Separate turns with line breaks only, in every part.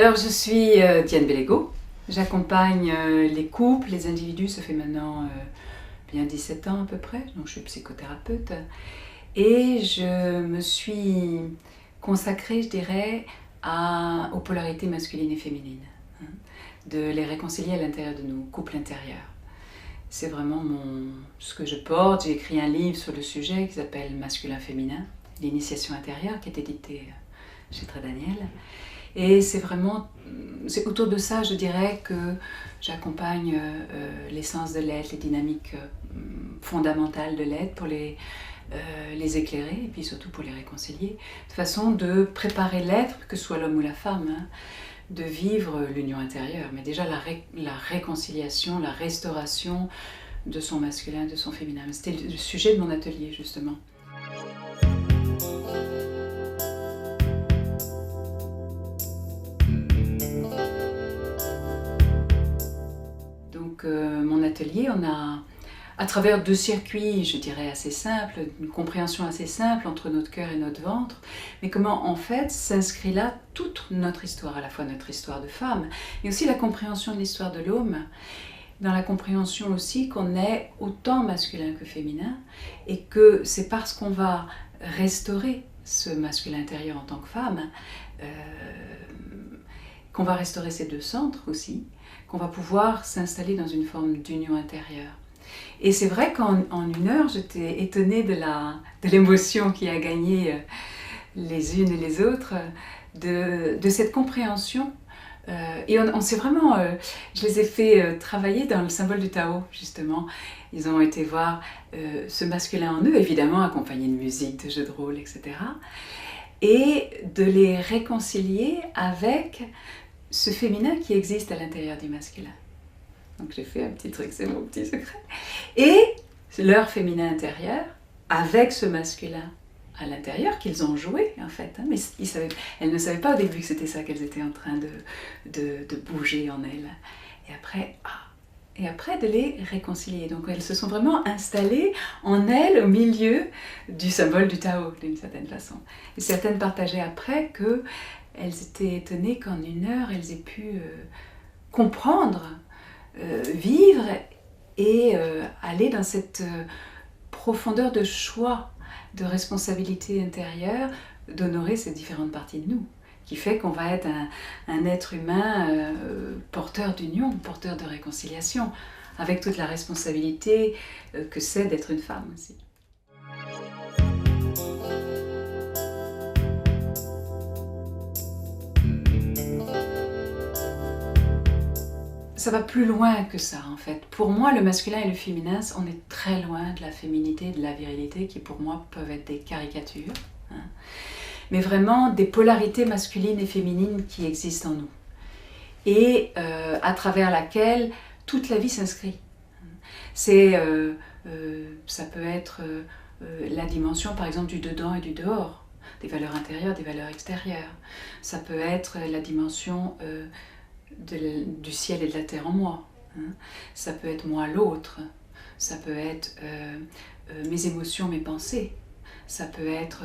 Alors je suis Diane Bellego, j'accompagne les couples, les individus, ça fait maintenant bien 17 ans à peu près, donc je suis psychothérapeute et je me suis consacrée, je dirais, aux polarités masculines et féminines, de les réconcilier à l'intérieur de nos couples intérieurs. C'est vraiment ce que je porte. J'ai écrit un livre sur le sujet qui s'appelle Masculin-Féminin, l'initiation intérieure, qui est édité chez Très Daniel. Et c'est autour de ça, je dirais, que j'accompagne l'essence de l'être, les dynamiques fondamentales de l'être pour les éclairer et puis surtout pour les réconcilier. De façon de préparer l'être, que ce soit l'homme ou la femme, de vivre l'union intérieure. Mais déjà la réconciliation, la restauration de son masculin, de son féminin. C'était le sujet de mon atelier, justement. Donc mon atelier, on a, à travers 2 circuits, je dirais assez simples, une compréhension assez simple entre notre cœur et notre ventre, mais comment en fait s'inscrit là toute notre histoire, à la fois notre histoire de femme, mais aussi la compréhension de l'histoire de l'homme, dans la compréhension aussi qu'on est autant masculin que féminin, et que c'est parce qu'on va restaurer ce masculin intérieur en tant que femme, qu'on va restaurer ces 2 centres aussi, qu'on va pouvoir s'installer dans une forme d'union intérieure. Et c'est vrai qu'en 1 heure, j'étais étonnée de l'émotion qui a gagné les unes et les autres, de cette compréhension. Et on s'est vraiment, je les ai fait travailler dans le symbole du Tao, justement. Ils ont été voir ce masculin en eux, évidemment accompagné de musique, de jeux de rôle, etc. Et de les réconcilier avec ce féminin qui existe à l'intérieur du masculin. Donc j'ai fait un petit truc, c'est mon petit secret. Et leur féminin intérieur avec ce masculin à l'intérieur qu'ils ont joué en fait. Mais elles ne savaient pas au début que c'était ça qu'elles étaient en train de bouger en elles. Et après de les réconcilier. Donc elles se sont vraiment installées en elles au milieu du symbole du Tao d'une certaine façon. Et certaines partageaient après qu'elles étaient étonnées qu'en 1 heure elles aient pu comprendre, vivre et aller dans cette profondeur de choix, de responsabilité intérieure, d'honorer ces différentes parties de nous, qui fait qu'on va être un être humain porteur d'union, porteur de réconciliation, avec toute la responsabilité que c'est d'être une femme aussi. Ça va plus loin que ça en fait. Pour moi, le masculin et le féminin, on est très loin de la féminité, de la virilité, qui pour moi peuvent être des caricatures, mais vraiment des polarités masculines et féminines qui existent en nous, et à travers laquelle toute la vie s'inscrit. Ça peut être la dimension par exemple du dedans et du dehors, des valeurs intérieures, des valeurs extérieures. Ça peut être la dimension du ciel et de la terre en moi. Ça peut être moi l'autre, ça peut être mes émotions, mes pensées, ça peut être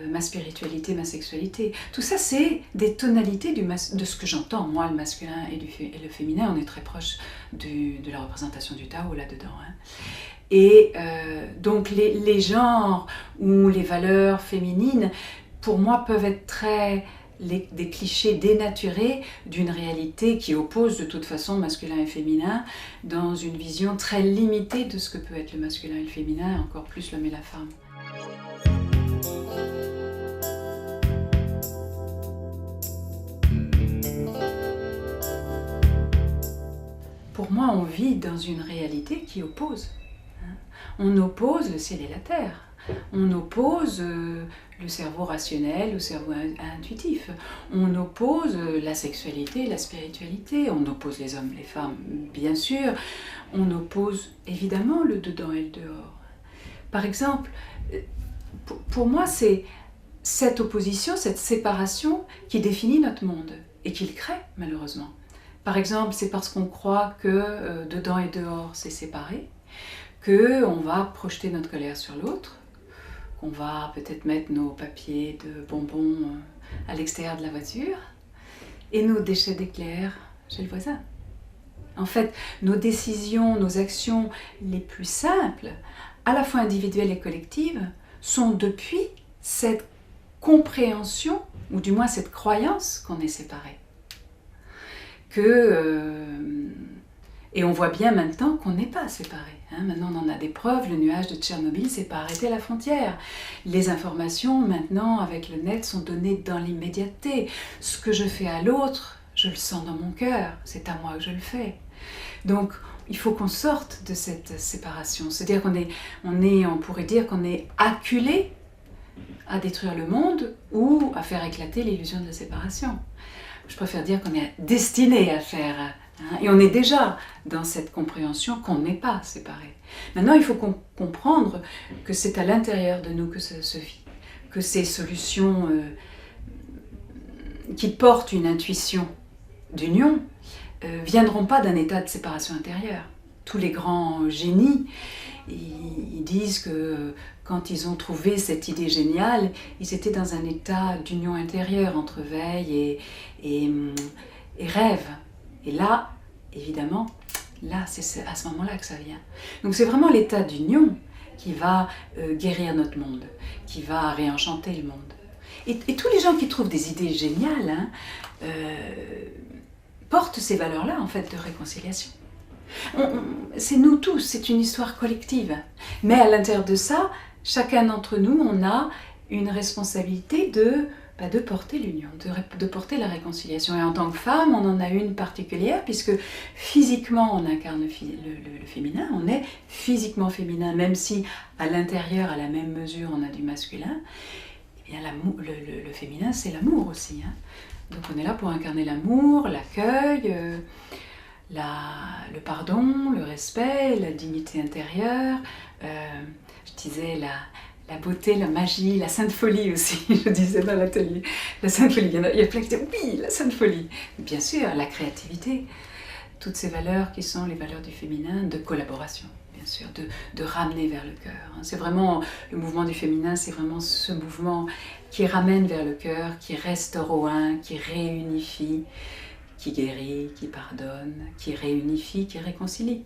ma spiritualité, ma sexualité. Tout ça c'est des tonalités de ce que j'entends. Moi le masculin et le féminin, on est très proche de la représentation du Tao là-dedans. Et donc les genres ou les valeurs féminines pour moi peuvent être des clichés dénaturés d'une réalité qui oppose de toute façon masculin et féminin dans une vision très limitée de ce que peut être le masculin et le féminin, et encore plus l'homme et la femme. Pour moi, on vit dans une réalité qui oppose. On oppose le ciel et la terre. On oppose le cerveau rationnel au cerveau intuitif. On oppose la sexualité et la spiritualité. On oppose les hommes et les femmes, bien sûr. On oppose évidemment le dedans et le dehors. Par exemple, pour moi, c'est cette opposition, cette séparation qui définit notre monde et qui le crée, malheureusement. Par exemple, c'est parce qu'on croit que dedans et dehors, c'est séparé, qu'on va projeter notre colère sur l'autre, qu'on va peut-être mettre nos papiers de bonbons à l'extérieur de la voiture, et nos déchets d'éclair chez le voisin. En fait, nos décisions, nos actions les plus simples, à la fois individuelles et collectives, sont depuis cette compréhension, ou du moins cette croyance qu'on est séparés. Et on voit bien maintenant qu'on n'est pas séparés. Maintenant, on en a des preuves. Le nuage de Tchernobyl, c'est pas arrêté à la frontière. Les informations, maintenant, avec le net, sont données dans l'immédiateté. Ce que je fais à l'autre, je le sens dans mon cœur. C'est à moi que je le fais. Donc, il faut qu'on sorte de cette séparation. C'est-à-dire on pourrait dire qu'on est acculé à détruire le monde ou à faire éclater l'illusion de la séparation. Je préfère dire qu'on est destiné à faire, et on est déjà dans cette compréhension qu'on n'est pas séparés. Maintenant, il faut comprendre que c'est à l'intérieur de nous que ça se vit, que ces solutions qui portent une intuition d'union viendront pas d'un état de séparation intérieure. Tous les grands génies, ils disent que quand ils ont trouvé cette idée géniale, ils étaient dans un état d'union intérieure entre veille et rêve. Et là, évidemment, là, c'est à ce moment-là que ça vient. Donc c'est vraiment l'état d'union qui va guérir notre monde, qui va réenchanter le monde. Et tous les gens qui trouvent des idées géniales portent ces valeurs-là, en fait, de réconciliation. C'est nous tous, c'est une histoire collective. Mais à l'intérieur de ça, chacun d'entre nous, on a une responsabilité de porter l'union, de porter la réconciliation. Et en tant que femme, on en a une particulière, puisque physiquement, on incarne le féminin, on est physiquement féminin, même si à l'intérieur, à la même mesure, on a du masculin. Eh bien, le féminin, c'est l'amour aussi. Donc on est là pour incarner l'amour, l'accueil, le pardon, le respect, la dignité intérieure, je disais la beauté, la magie, la sainte folie aussi, je disais dans l'atelier. La sainte folie, il y a plein qui disent oui, la sainte folie. Bien sûr, la créativité, toutes ces valeurs qui sont les valeurs du féminin, de collaboration, bien sûr, de ramener vers le cœur. C'est vraiment, le mouvement du féminin, c'est vraiment ce mouvement qui ramène vers le cœur, qui restaure au un, qui réunifie, qui guérit, qui pardonne, qui réunifie, qui réconcilie.